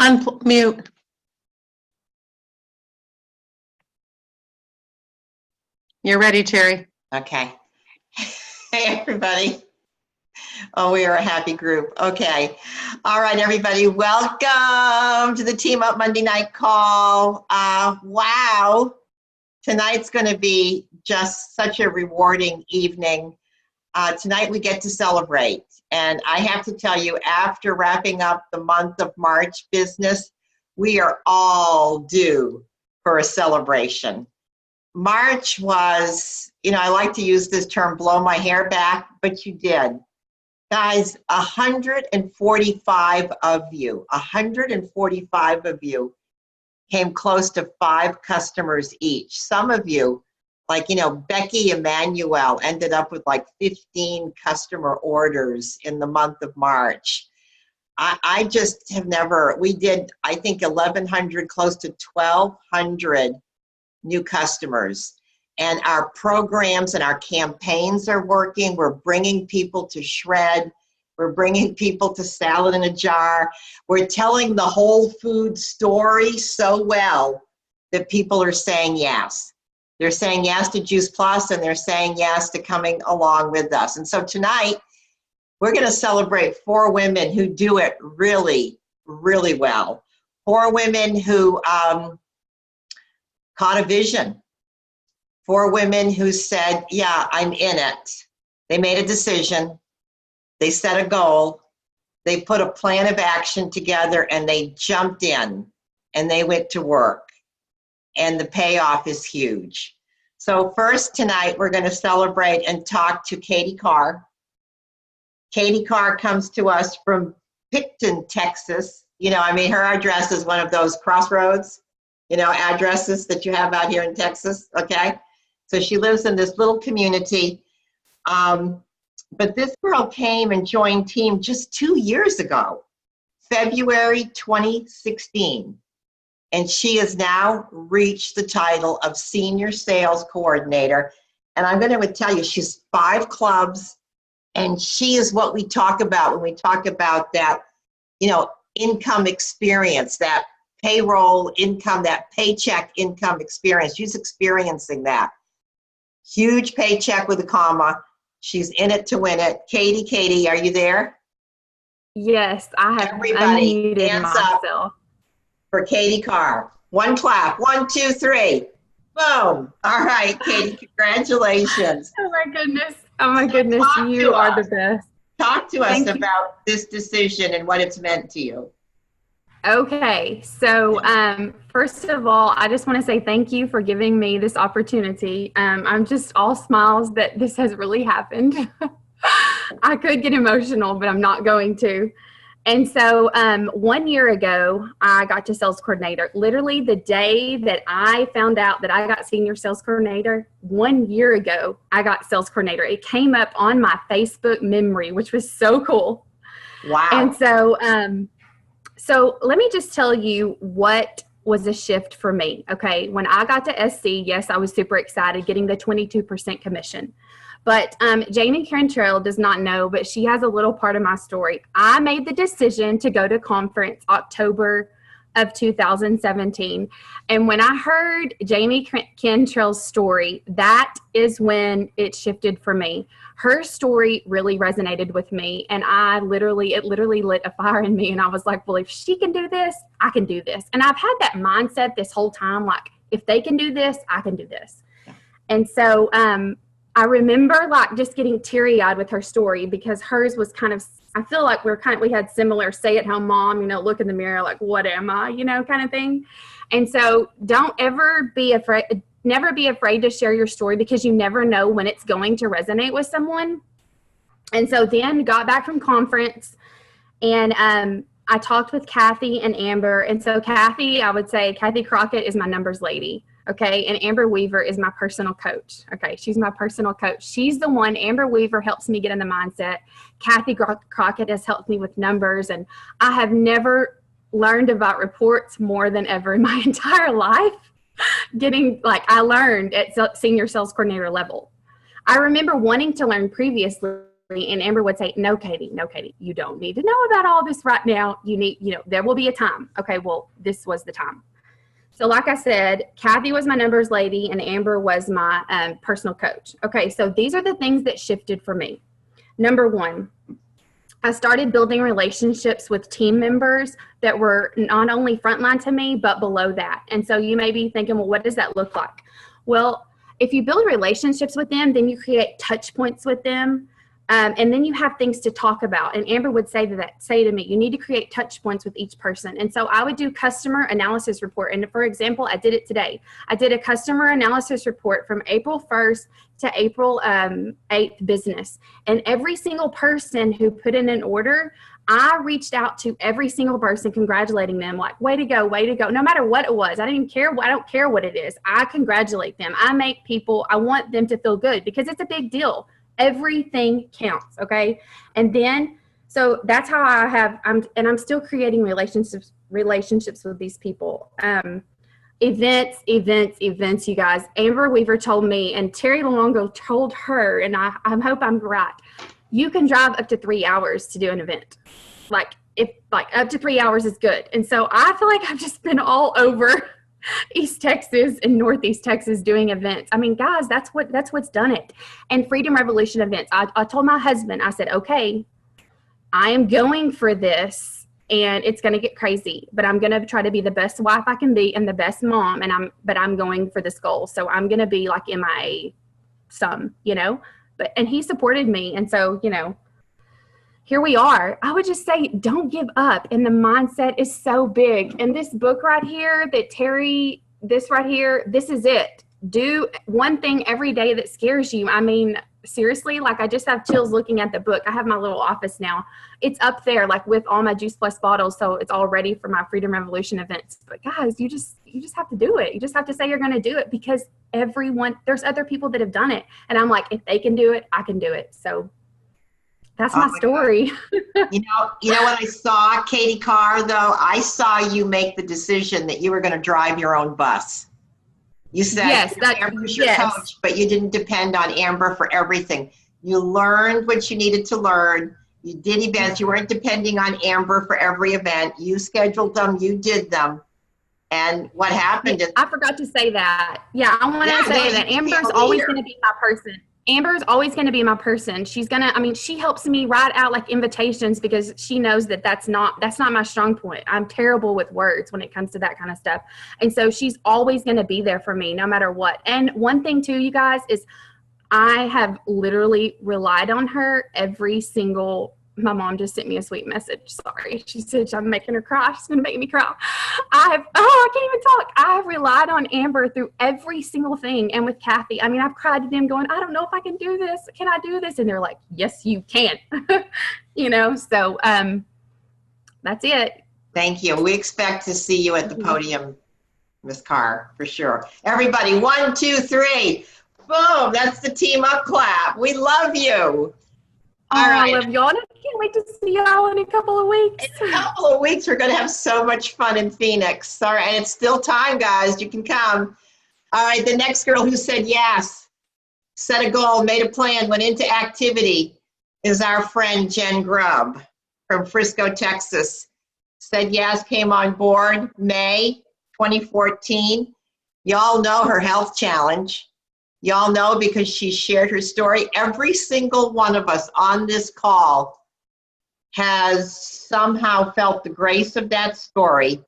Unmute. You're ready, Terry. Okay. Hey, everybody. Oh, we are a happy group. Okay. All right, everybody. Welcome to the Team Up Monday Night Call. Wow. Tonight's going to be just such a rewarding evening. Tonight we get to celebrate. And I have to tell you, after wrapping up the month of March business, we are all due for a celebration. March was, I like to use this term, blow my hair back, but you did. Guys, 145 of you came close to 5 customers each. Some of you, like, Becky Emanuel ended up with like 15 customer orders in the month of March. I just have never, we did, I think, 1,100, close to 1,200 new customers, and our programs and our campaigns are working. We're bringing people to Shred. We're bringing people to Salad in a Jar. We're telling the whole food story so well that people are saying yes. They're saying yes to Juice Plus, and they're saying yes to coming along with us. And so tonight, we're going to celebrate 4 women who do it really, really well. 4 women who caught a vision. 4 women who said, yeah, I'm in it. They made a decision. They set a goal. They put a plan of action together, and they jumped in and they went to work. And the payoff is huge. So first tonight, we're going to celebrate and talk to Katy Carr. Katy Carr comes to us from Picton, Texas. Her address is one of those crossroads, addresses that you have out here in Texas, okay? So she lives in this little community. But this girl came and joined team just 2 years ago, February 2016. And she has now reached the title of Senior Sales Coordinator. And I'm going to tell you, she's 5 clubs, and she is what we talk about when we talk about that, income experience, that payroll income, that paycheck income experience. She's experiencing that. Huge paycheck with a comma. She's in it to win it. Katy, are you there? Yes, I have Everybody, unmuted hands myself. up for Katy Carr. 1 clap. 1, 2, 3. Boom. All right, Katy, congratulations. Oh my goodness. Oh my goodness. Talk You to are us. the best. Talk to us Thank you. about this decision and what it's meant to you. Okay. So first of all, I just want to say thank you for giving me this opportunity. I'm just all smiles that this has really happened. I could get emotional, but I'm not going to. And so 1 year ago, I got to sales coordinator. Literally the day that I found out that I got senior sales coordinator, 1 year ago, I got sales coordinator. It came up on my Facebook memory, which was so cool. Wow. And so let me just tell you what was a shift for me. Okay. When I got to SC, yes, I was super excited getting the 22% commission. But Jamie Cantrell does not know, but she has a little part of my story. I made the decision to go to conference October of 2017. And when I heard Jamie Cantrell's story, that is when it shifted for me. Her story really resonated with me. And it literally lit a fire in me. And I was like, well, if she can do this, I can do this. And I've had that mindset this whole time. Like, if they can do this, I can do this. Yeah. And so, I remember like just getting teary-eyed with her story because hers was kind of, I feel like we had similar stay-at-home mom, look in the mirror like, what am I, kind of thing. And so don't ever be afraid, never be afraid to share your story because you never know when it's going to resonate with someone. And so then got back from conference and I talked with Kathy and Amber. And so Kathy, I would say Kathy Crockett is my numbers lady. Okay. And Amber Weaver is my personal coach. Okay. She's my personal coach. She's the one. Amber Weaver helps me get in the mindset. Kathy Crockett has helped me with numbers. And I have never learned about reports more than ever in my entire life. I learned at senior sales coordinator level. I remember wanting to learn previously, And Amber would say, no, Katy, you don't need to know about all this right now. There will be a time. Okay, well, this was the time. So like I said, Kathy was my numbers lady and Amber was my personal coach. Okay, so these are the things that shifted for me. Number one, I started building relationships with team members that were not only frontline to me, but below that. And so you may be thinking, well, what does that look like? Well, if you build relationships with them, then you create touch points with them. And then you have things to talk about. And Amber would say to me, you need to create touch points with each person. And so I would do customer analysis report. And for example, I did it today. I did a customer analysis report from April 1st to April 8th business. And every single person who put in an order, I reached out to every single person congratulating them, like, way to go, no matter what it was. I don't care what it is. I congratulate them. I want them to feel good because it's a big deal. Everything counts. Okay. And then, so that's how I'm still creating relationships with these people. Events, you guys. Amber Weaver told me, and Terry Luongo told her, and I hope I'm right, you can drive up to 3 hours to do an event. Like up to 3 hours is good. And so I feel like I've just been all over East Texas and Northeast Texas doing events. I mean, guys, that's what's done it. And Freedom Revolution events. I told my husband, I said, okay, I am going for this and it's going to get crazy, but I'm going to try to be the best wife I can be and the best mom. But I'm going for this goal. So I'm going to be like MIA some, and he supported me. And so, here we are. I would just say, don't give up. And the mindset is so big. And this book right here that Terry, this is it. Do one thing every day that scares you. I mean, seriously, like I just have chills looking at the book. I have my little office now. It's up there, like with all my Juice Plus bottles. So it's all ready for my Freedom Revolution events. But guys, you just have to do it. You just have to say you're going to do it because there's other people that have done it. And I'm like, if they can do it, I can do it. So that's my story. You know what I saw, Katy Carr, though? I saw you make the decision that you were going to drive your own bus. You said Amber's your coach, but you didn't depend on Amber for everything. You learned what you needed to learn. You did events. You weren't depending on Amber for every event. You scheduled them. You did them. And what happened is... I forgot to say that. Yeah, I want to say that Amber's always going to be my person. Amber's always going to be my person. She helps me write out like invitations because she knows that's not my strong point. I'm terrible with words when it comes to that kind of stuff. And so she's always going to be there for me no matter what. And one thing too, you guys, is I have literally relied on her my mom just sent me a sweet message. Sorry. She said I'm making her cry. She's going to make me cry. I can't even talk. I have relied on Amber through every single thing. And with Kathy, I mean, I've cried to them going, I don't know if I can do this. Can I do this? And they're like, yes, you can. So that's it. Thank you. We expect to see you at the podium, Ms. Carr, for sure. Everybody, 1, 2, 3. Boom. That's the team up clap. We love you. All right. I love y'all. And I can't wait to see y'all in a couple of weeks. In a couple of weeks, we're going to have so much fun in Phoenix. All right. And it's still time, guys. You can come. All right. The next girl who said yes, set a goal, made a plan, went into activity is our friend Jen Grub from Frisco, Texas. Said yes, came on board May 2014. Y'all know her health challenge. Y'all know because she shared her story. Every single one of us on this call has somehow felt the grace of that story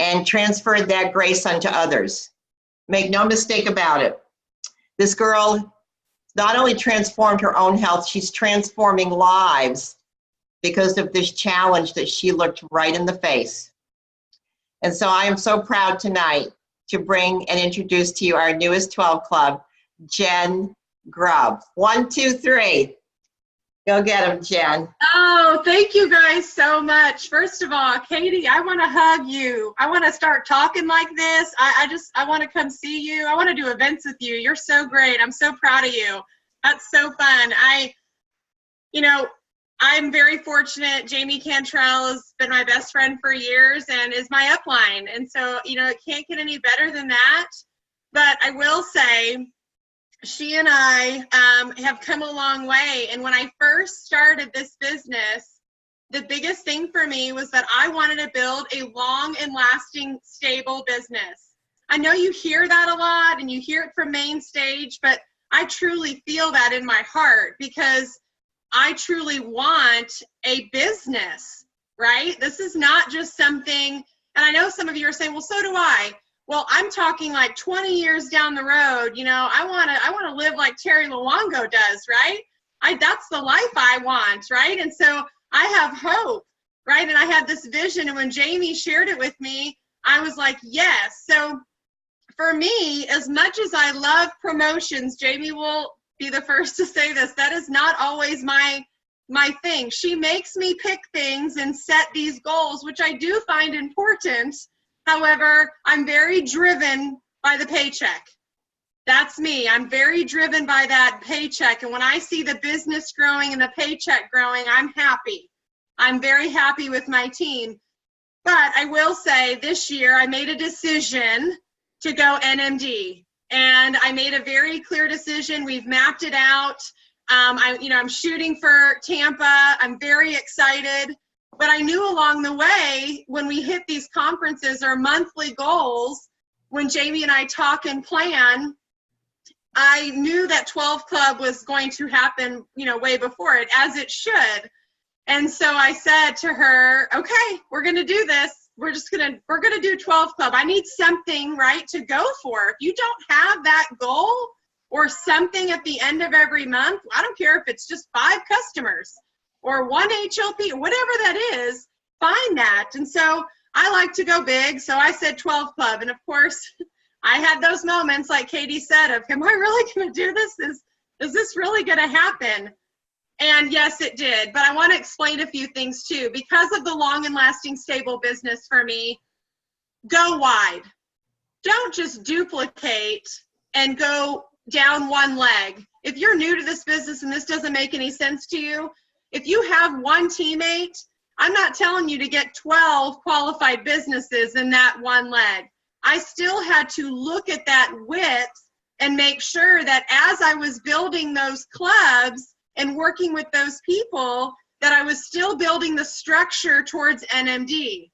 and transferred that grace unto others. Make no mistake about it. This girl not only transformed her own health, she's transforming lives because of this challenge that she looked right in the face. And so I am so proud tonight to bring and introduce to you our newest 12 Club, Jen Grub. 1, 2, 3. Go get him, Jen. Oh, thank you guys so much. First of all, Katy, I want to hug you. I want to start talking like this. I want to come see you. I want to do events with you. You're so great. I'm so proud of you. That's so fun. I'm very fortunate. Jamie Cantrell has been my best friend for years and is my upline. And so, it can't get any better than that. But I will say, she and I have come a long way. And when I first started this business, the biggest thing for me was that I wanted to build a long and lasting, stable business. I know you hear that a lot and you hear it from main stage, but I truly feel that in my heart because I truly want a business, right? This is not just something, and I know some of you are saying, well, so do I. Well, I'm talking like 20 years down the road, you know, I want to live like Terry Luongo does, right? That's the life I want, right? And so I have hope, right? And I had this vision, and when Jamie shared it with me, I was like, yes. So for me, as much as I love promotions, Jamie will be the first to say this, that is not always my thing. She makes me pick things and set these goals, which I do find important. However, I'm very driven by the paycheck. That's me. I'm very driven by that paycheck. And when I see the business growing and the paycheck growing, I'm happy. I'm very happy with my team. But I will say this year I made a decision to go NMD. And I made a very clear decision. We've mapped it out. I'm shooting for Tampa. I'm very excited. But I knew along the way, when we hit these conferences or monthly goals, when Jamie and I talk and plan, I knew that 12 Club was going to happen, way before it, as it should. And so I said to her, okay, we're going to do this. We're going to do 12 Club. I need something, right, to go for. If you don't have that goal or something at the end of every month, I don't care if it's just 5 customers or 1 HLP or whatever that is, find that. And so I like to go big. So I said 12 Club. And of course, I had those moments like Katy said of, am I really going to do this? Is this really going to happen? And yes, it did. But I want to explain a few things too. Because of the long and lasting stable business for me, go wide. Don't just duplicate and go down one leg. If you're new to this business and this doesn't make any sense to you, if you have one teammate, I'm not telling you to get 12 qualified businesses in that one leg. I still had to look at that width and make sure that as I was building those clubs and working with those people, that I was still building the structure towards NMD.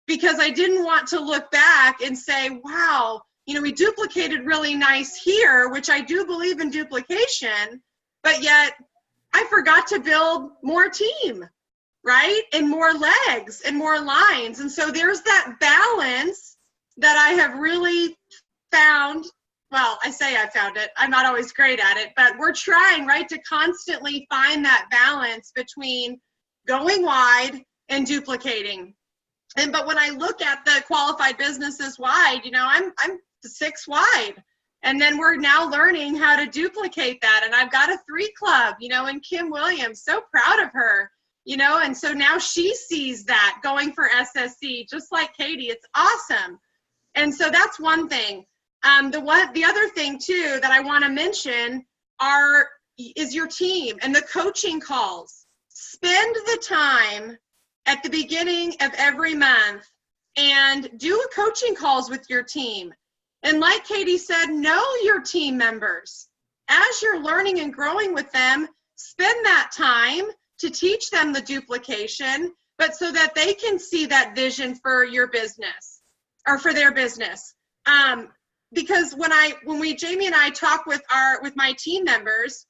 Because I didn't want to look back and say, wow, we duplicated really nice here, which I do believe in duplication, but yet I forgot to build more team, right? And more legs and more lines. And so there's that balance that I have really found. Well, I say I found it. I'm not always great at it, but we're trying, right, to constantly find that balance between going wide and duplicating. But when I look at the qualified businesses wide, I'm 6 wide. And then we're now learning how to duplicate that. And I've got a 3 Club, and Kim Williams, so proud of her, and so now she sees that going for SSC, just like Katy. It's awesome. And so that's one thing. The other thing too that I want to mention is your team and the coaching calls. Spend the time at the beginning of every month and do coaching calls with your team. And like Katy said, know your team members. As you're learning and growing with them, spend that time to teach them the duplication, but so that they can see that vision for your business or for their business. Because when Jamie and I talk with my team members,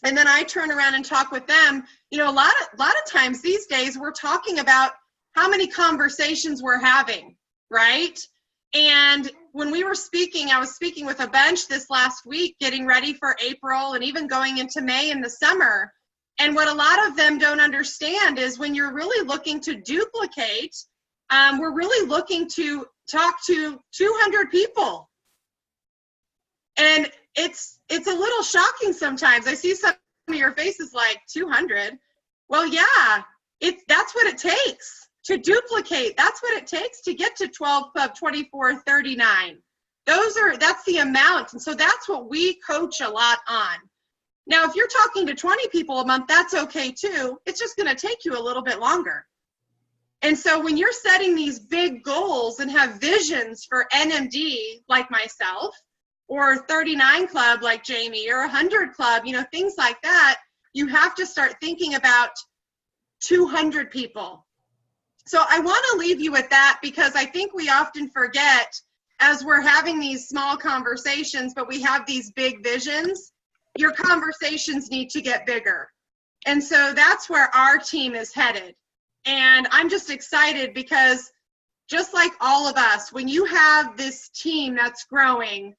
and then I turn around and talk with them, a lot of times these days we're talking about how many conversations we're having, right? And when we were speaking, I was speaking with a bunch this last week, getting ready for April and even going into May in the summer. And what a lot of them don't understand is when you're really looking to duplicate, we're really looking to talk to 200 people. And it's a little shocking sometimes. I see some of your faces like 200. Well, yeah, that's what it takes to duplicate. That's what it takes to get to 12 Club 24, 39. That's the amount. And so that's what we coach a lot on. Now, if you're talking to 20 people a month, that's okay too. It's just going to take you a little bit longer. And so when you're setting these big goals and have visions for NMD, like myself, or 39 club like Jamie, or 100 club, you know, things like that, you have to start thinking about 200 people. So I want to leave you with that, because I think we often forget as we're having these small conversations, but we have these big visions, your conversations need to get bigger. And so that's where our team is headed. And I'm just excited because just like all of us, when you have this team that's growing,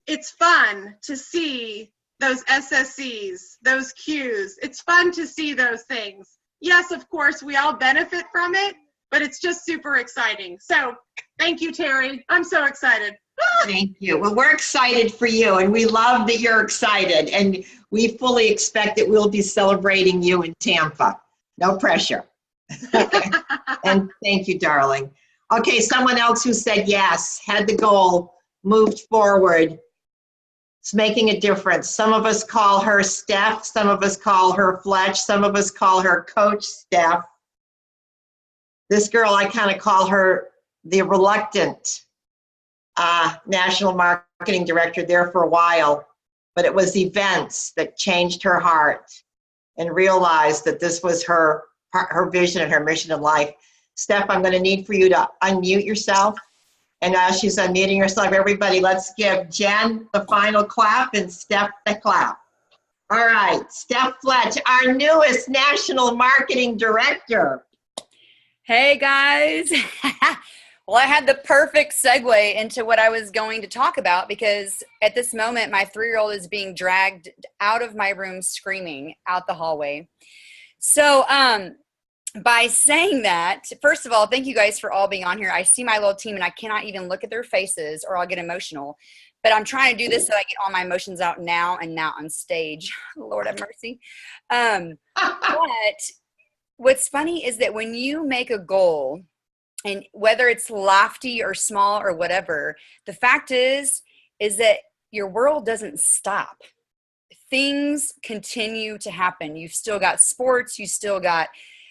it's fun to see those SSCs, those Qs. It's fun to see those things. Yes, of course, we all benefit from it, but it's just super exciting. So thank you, Terry. I'm so excited. Thank you. Well, we're excited for you, and we love that you're excited, and we fully expect that we'll be celebrating you in Tampa. No pressure. And thank you, darling. Okay, someone else who said yes, had the goal, moved forward. It's making a difference. Some of us call her Steph. Some of us call her Fletch. Some of us call her Coach Steph. This girl, I kind of call her the reluctant national marketing director there for a while. But it was events that changed her heart and realized that this was her vision and her mission in life. Steph, I'm going to need for you to unmute yourself. And as she's unmuting herself, everybody, let's give Jen the final clap and Steph the clap. All right, Steph Fletch, our newest national marketing director. Hey guys. Well, I had the perfect segue into what I was going to talk about, because at this moment, my 3-year-old is being dragged out of my room screaming out the hallway. So, by saying that, first of all, thank you guys for all being on here. I see my little team and I cannot even look at their faces or I'll get emotional. But I'm trying to do this so I get all my emotions out now and not on stage. Lord have mercy. But what's funny is that when you make a goal, and whether it's lofty or small or whatever, the fact is that your world doesn't stop. Things continue to happen. You've still got sports. You still got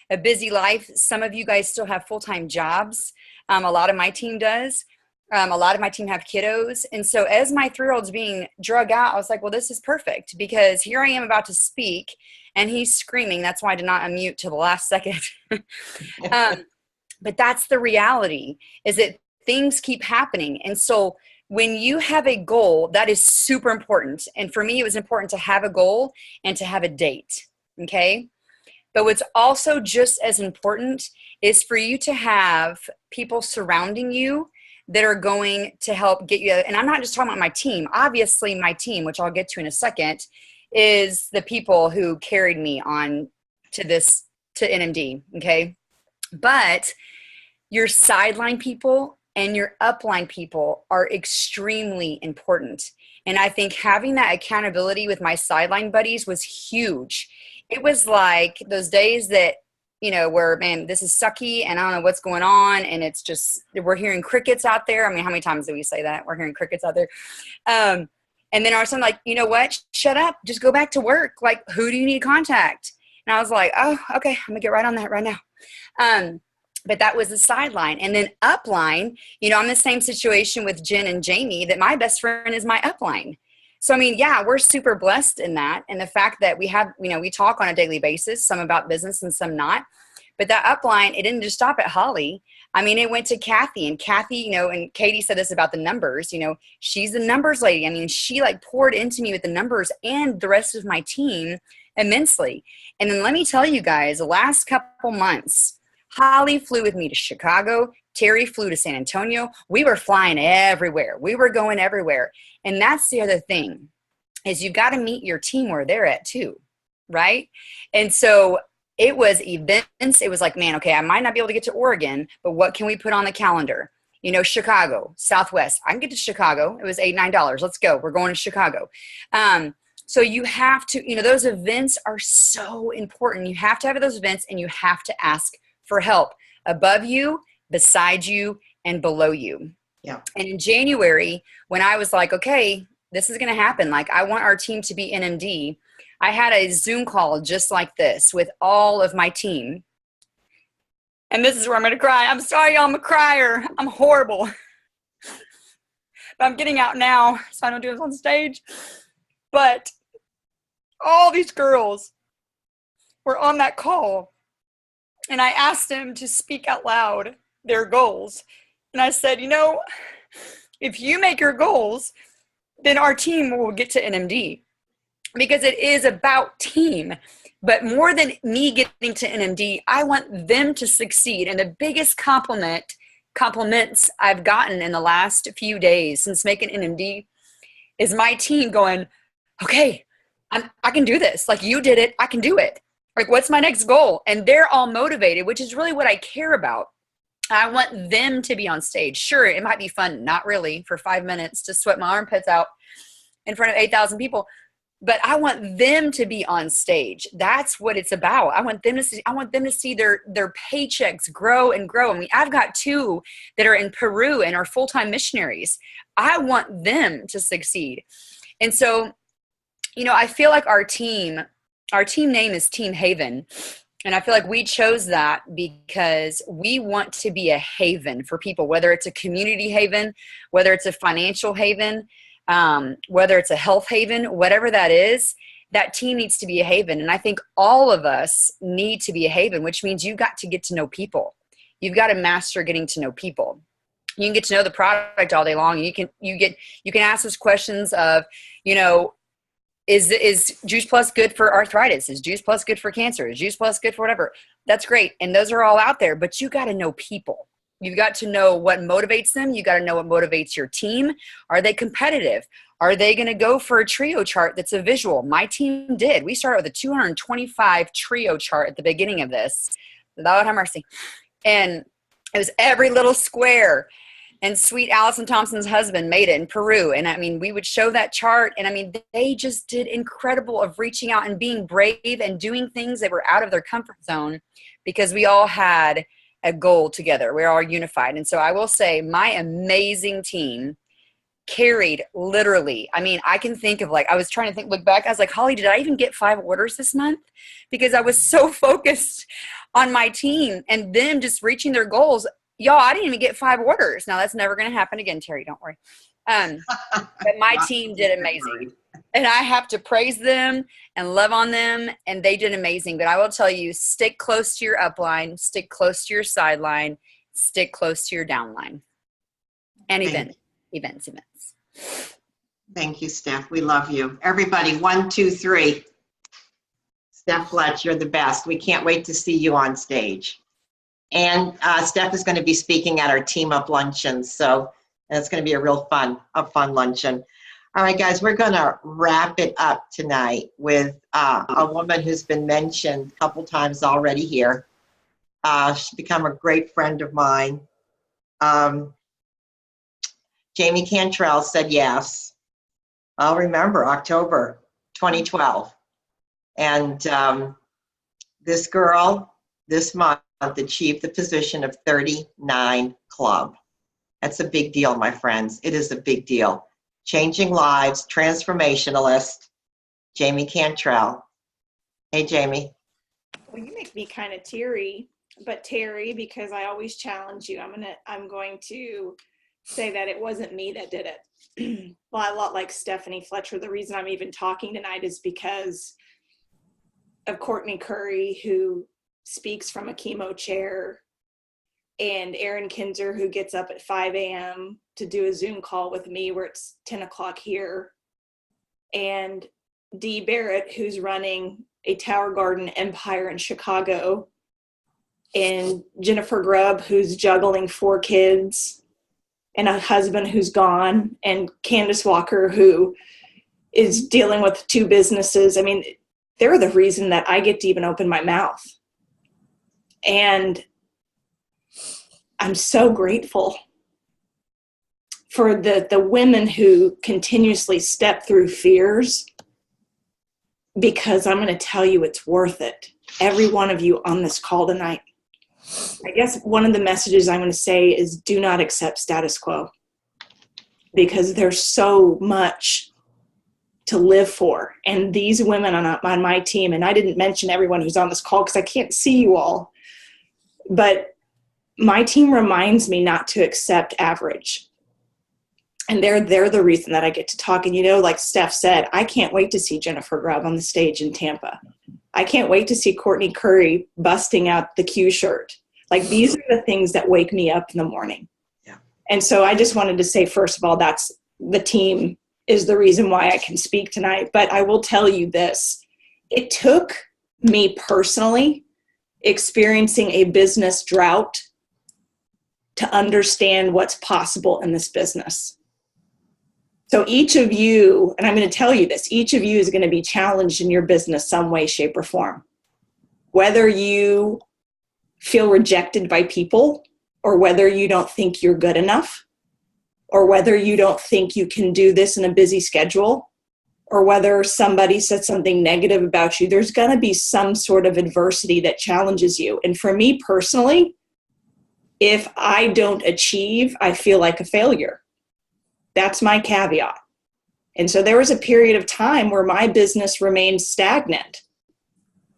a busy life. Some of you guys still have full-time jobs. A lot of my team does. A lot of my team have kiddos. And so as my 3-year-old's being drug out, I was like, well, this is perfect, because here I am about to speak and he's screaming. That's why I did not unmute till the last second. But that's the reality, is that things keep happening. And so when you have a goal, that is super important. And for me, it was important to have a goal and to have a date. Okay. But what's also just as important is for you to have people surrounding you that are going to help get you. And I'm not just talking about my team. Obviously, my team, which I'll get to in a second, is the people who carried me on to NMD. Okay. But your sideline people and your upline people are extremely important. And I think having that accountability with my sideline buddies was huge. It was like those days that, you know, where, man, this is sucky and I don't know what's going on. And it's just, we're hearing crickets out there. I mean, how many times do we say that? We're hearing crickets out there. And then our son, like, you know what? Shut up. Just go back to work. Like, who do you need to contact? And I was like, oh, okay, I'm gonna get right on that right now. But that was the sideline. And then upline, you know, I'm in the same situation with Jen and Jamie, that my best friend is my upline. So, I mean, yeah, we're super blessed in that. And the fact that we have, you know, we talk on a daily basis, some about business and some not. But that upline, it didn't just stop at Holly. I mean, it went to Kathy, and Kathy, you know, and Katy said this about the numbers, you know, she's the numbers lady. I mean, she like poured into me with the numbers and the rest of my team immensely. And then let me tell you guys, the last couple months, Holly flew with me to Chicago. Terry flew to San Antonio. We were flying everywhere. We were going everywhere. And that's the other thing, is you've got to meet your team where they're at too, right? And so it was events. It was like, man, okay, I might not be able to get to Oregon, but what can we put on the calendar? You know, Chicago, Southwest. I can get to Chicago. It was $8, $9. Let's go. We're going to Chicago. So you have to, you know, those events are so important. You have to have those events, and you have to ask for help above you, beside you, and below you. Yeah. And in January, when I was like, okay, this is going to happen. Like, I want our team to be NMD. I had a Zoom call just like this with all of my team. And this is where I'm going to cry. I'm sorry, y'all, I'm a crier. I'm horrible. But I'm getting out now, so I don't do this on stage. But all these girls were on that call, and I asked them to speak out loud their goals. And I said, if you make your goals, then our team will get to NMD, because it is about team. But more than me getting to NMD, I want them to succeed. And the biggest compliments I've gotten in the last few days since making NMD is my team going, okay, I can do this. Like, you did it, I can do it. Like, what's my next goal? And they're all motivated, which is really what I care about. I want them to be on stage. Sure, it might be fun, not really, for 5 minutes to sweat my armpits out in front of 8,000 people. But I want them to be on stage. That's what it's about. I want them to see their paychecks grow and grow. I mean, I've got 2 that are in Peru and are full-time missionaries. I want them to succeed. And so, I feel like our team name is Team Haven. And I feel like we chose that because we want to be a haven for people, whether it's a community haven, whether it's a financial haven, whether it's a health haven, whatever that is, that team needs to be a haven. And I think all of us need to be a haven, which means you've got to get to know people. You've got to master getting to know people. You can get to know the product all day long. You can ask us questions of, is Juice Plus good for arthritis? Is Juice Plus good for cancer? Is Juice Plus good for whatever? That's great. And those are all out there, but you got to know people. You've got to know what motivates them. You got to know what motivates your team. Are they competitive? Are they going to go for a trio chart that's a visual? My team did. We started with a 225 trio chart at the beginning of this. Lord have mercy. And it was every little square. And sweet Allison Thompson's husband made it in Peru. And I mean, we would show that chart. And I mean, they just did incredible of reaching out and being brave and doing things that were out of their comfort zone, because we all had a goal together. We're all unified. And so I will say my amazing team carried literally, I mean, I can think of I was trying to look back. I was like, Holly, did I even get 5 orders this month? Because I was so focused on my team and them just reaching their goals. Y'all, I didn't even get 5 orders. Now that's never going to happen again, Terry. Don't worry. But my team did amazing. And I have to praise them and love on them, and they did amazing. But I will tell you, stick close to your upline, stick close to your sideline, stick close to your downline. And events. Thank you, Steph. We love you. Everybody, 1, 2, 3. Steph Fletcher, you're the best. We can't wait to see you on stage. And Steph is going to be speaking at our Team Up Luncheon, so it's going to be a fun luncheon. All right, guys, we're going to wrap it up tonight with a woman who's been mentioned a couple times already here. She's become a great friend of mine. Jamie Cantrell said yes. I'll remember October 2012. And this girl, this month, achieved the position of 39 Club. That's a big deal, my friends. It is a big deal. Changing lives, transformationalist, Jamie Cantrell. Hey, Jamie. Well, you make me kind of teary, but Terry, because I always challenge you, I'm going to say that it wasn't me that did it. Well, a lot like Stephanie Fletcher, the reason I'm even talking tonight is because of Courtney Curry, who speaks from a chemo chair, and Erin Kinzer, who gets up at 5 a.m. to do a Zoom call with me where it's 10 o'clock here, and Dee Barrett, who's running a Tower Garden empire in Chicago, and Jennifer Grub, who's juggling 4 kids and a husband who's gone, and Candace Walker, who is dealing with 2 businesses. I mean, they're the reason that I get to even open my mouth. And I'm so grateful for the women who continuously step through fears, because I'm going to tell you it's worth it. Every one of you on this call tonight. I guess one of the messages I'm going to say is do not accept status quo, because there's so much to live for. And these women on my team, and I didn't mention everyone who's on this call because I can't see you all, but my team reminds me not to accept average. And they're the reason that I get to talk. And, you know, like Steph said, I can't wait to see Jennifer Grub on the stage in Tampa. I can't wait to see Courtney Curry busting out the Q shirt. Like, these are the things that wake me up in the morning. Yeah. And so I just wanted to say, first of all, that's the team is the reason why I can speak tonight. But I will tell you this. It took me personally experiencing a business drought to understand what's possible in this business. So each of you, and I'm going to tell you this, each of you is going to be challenged in your business some way, shape, or form. Whether you feel rejected by people, or whether you don't think you're good enough, or whether you don't think you can do this in a busy schedule, or whether somebody said something negative about you, there's going to be some sort of adversity that challenges you. And for me personally, if I don't achieve, I feel like a failure. That's my caveat. And so there was a period of time where my business remained stagnant.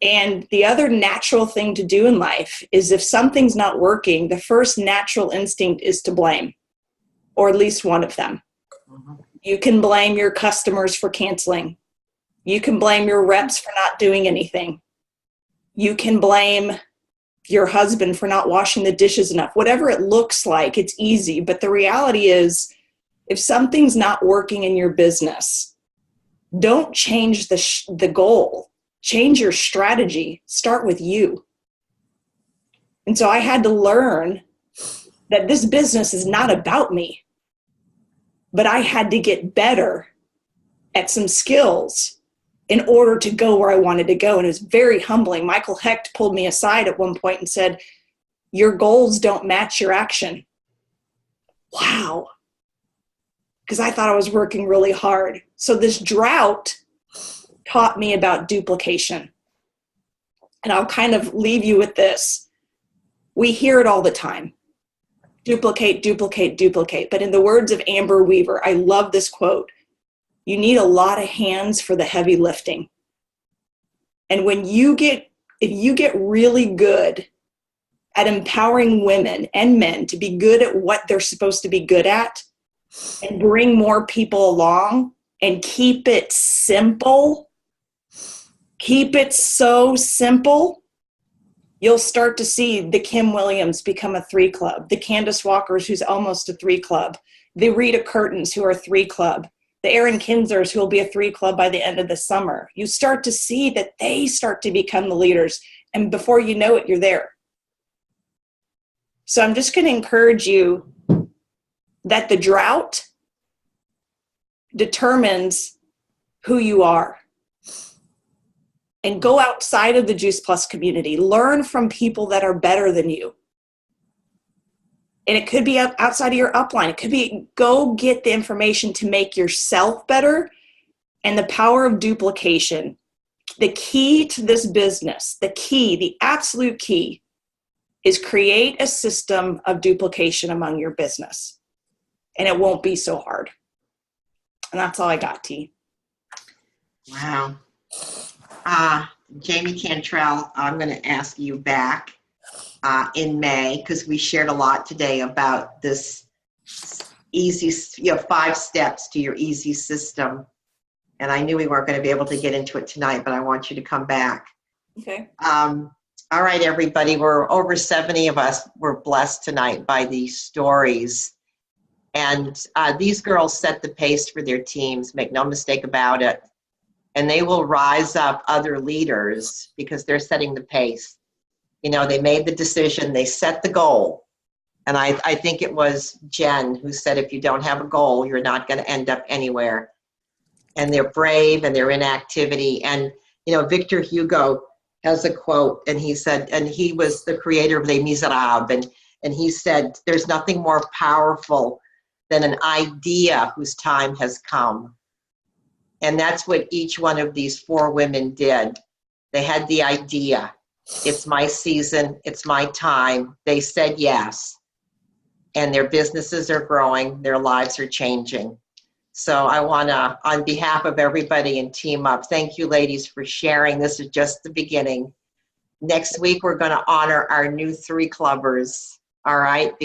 And the other natural thing to do in life is if something's not working, the first natural instinct is to blame, or at least one of them. You can blame your customers for canceling. You can blame your reps for not doing anything. You can blame your husband for not washing the dishes enough. Whatever it looks like, it's easy. But the reality is, if something's not working in your business, don't change the goal. Change your strategy. Start with you. And so I had to learn that this business is not about me, but I had to get better at some skills in order to go where I wanted to go. And it was very humbling. Michael Hecht pulled me aside at one point and said, your goals don't match your action. Wow. Because I thought I was working really hard. So this drought taught me about duplication. And I'll kind of leave you with this. We hear it all the time. Duplicate, duplicate, duplicate. But in the words of Amber Weaver, I love this quote. You need a lot of hands for the heavy lifting. And if you get really good at empowering women and men to be good at what they're supposed to be good at, and bring more people along and keep it simple, keep it so simple, you'll start to see the Kim Williams become a 3 club, the Candace Walkers who's almost a 3 club, the Rita Curtins who are 3 club, the Erin Kinzers who will be a 3 club by the end of the summer. You start to see that they start to become the leaders, and before you know it, you're there. So I'm just going to encourage you that the drought determines who you are. And go outside of the Juice Plus community. Learn from people that are better than you. And it could be outside of your upline. It could be go get the information to make yourself better. And the power of duplication. The key to this business, the absolute key, is create a system of duplication among your business. And it won't be so hard. And that's all I got, T. Wow. Jamie Cantrell, I'm going to ask you back in May, because we shared a lot today about this easy, 5 steps to your easy system. And I knew we weren't going to be able to get into it tonight, but I want you to come back. Okay. All right, everybody. We're over 70 of us were blessed tonight by these stories. And these girls set the pace for their teams, make no mistake about it. And they will rise up other leaders because they're setting the pace. You know, they made the decision, they set the goal. And I think it was Jen who said, if you don't have a goal, you're not going to end up anywhere. And they're brave and they're in activity. And, you know, Victor Hugo has a quote, and he said, and he was the creator of Les Miserables. And he said, there's nothing more powerful than an idea whose time has come. And that's what each one of these 4 women did. They had the idea. It's my season. It's my time. They said yes. And their businesses are growing. Their lives are changing. So I want to, on behalf of everybody in Team Up, thank you, ladies, for sharing. This is just the beginning. Next week, we're going to honor our new 3 clubbers. All right?